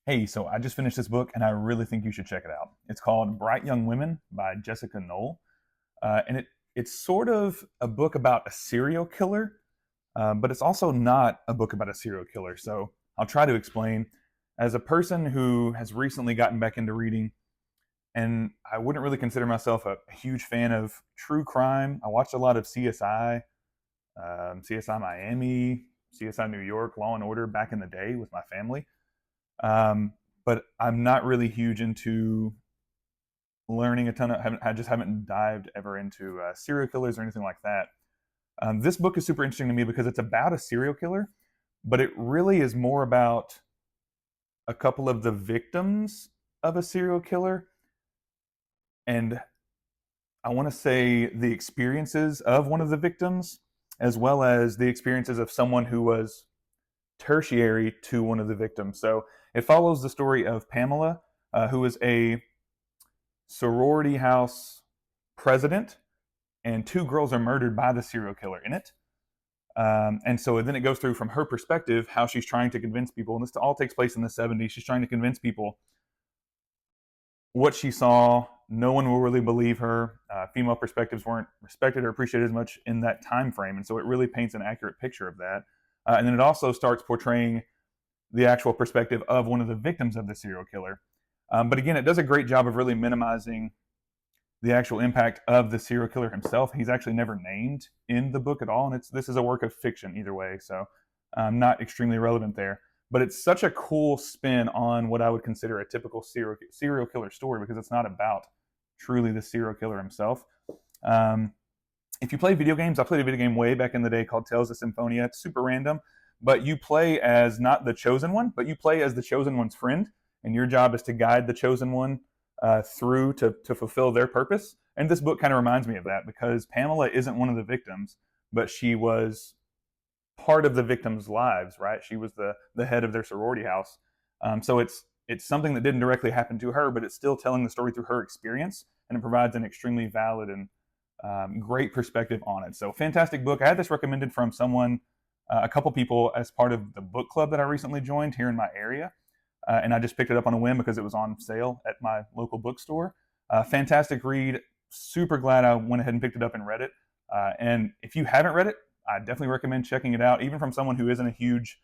Hey, so I just finished this book and I really think you should check it out. It's called Bright Young Women by Jessica Knoll. And it's sort of a book about a serial killer, but it's also not a book about a serial killer. So I'll try to explain. As a person who has recently gotten back into reading, and I wouldn't really consider myself a huge fan of true crime. I watched a lot of CSI, CSI Miami, CSI New York, Law and Order back in the day with my family. Um, but I'm not really huge into learning a ton of. I just haven't dived ever into serial killers or anything like that. This book is super interesting to me because it's about a serial killer, but it really is more about a couple of the victims of a serial killer, and I want to say the experiences of one of the victims, as well as the experiences of someone who was tertiary to one of the victims. So it follows the story of Pamela, who is a sorority house president, and two girls are murdered by the serial killer in it. And so then it goes through from her perspective how she's trying to convince people, and this all takes place in the 70s. She's trying to convince people what she saw. No one will really believe her. Female perspectives weren't respected or appreciated as much in that time frame, and so it really paints an accurate picture of that. And then it also starts portraying the actual perspective of one of the victims of the serial killer. But again, it does a great job of really minimizing the actual impact of the serial killer himself. He's actually never named in the book at all, and this is a work of fiction either way, so not extremely relevant there. But it's such a cool spin on what I would consider a typical serial killer story because it's not about truly the serial killer himself. Um, if you play video games, I played a video game way back in the day called Tales of Symphonia. It's super random, but you play as not the chosen one, but you play as the chosen one's friend, and your job is to guide the chosen one through to fulfill their purpose. And this book kind of reminds me of that because Pamela isn't one of the victims, but she was part of the victims' lives, right? She was the head of their sorority house. So it's something that didn't directly happen to her, but it's still telling the story through her experience, and it provides an extremely valid and great perspective on it. So fantastic book. I had this recommended from someone, a couple people, as part of the book club that I recently joined here in my area, and I just picked it up on a whim because it was on sale at my local bookstore. Fantastic read. Super glad I went ahead and picked it up and read it. And if you haven't read it, I definitely recommend checking it out, even from someone who isn't a huge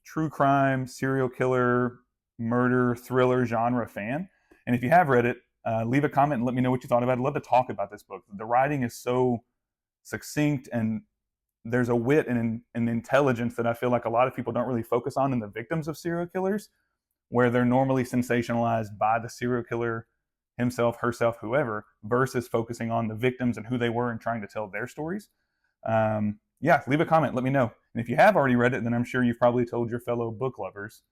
true crime, serial killer, murder, thriller genre fan. And if you have read it, leave a comment and let me know what you thought about it. I'd love to talk about this book. The writing is so succinct, and there's a wit and an intelligence that I feel like a lot of people don't really focus on in the victims of serial killers, where they're normally sensationalized by the serial killer himself, herself, whoever, versus focusing on the victims and who they were and trying to tell their stories. Yeah, leave a comment. Let me know. And if you have already read it, then I'm sure you've probably told your fellow book lovers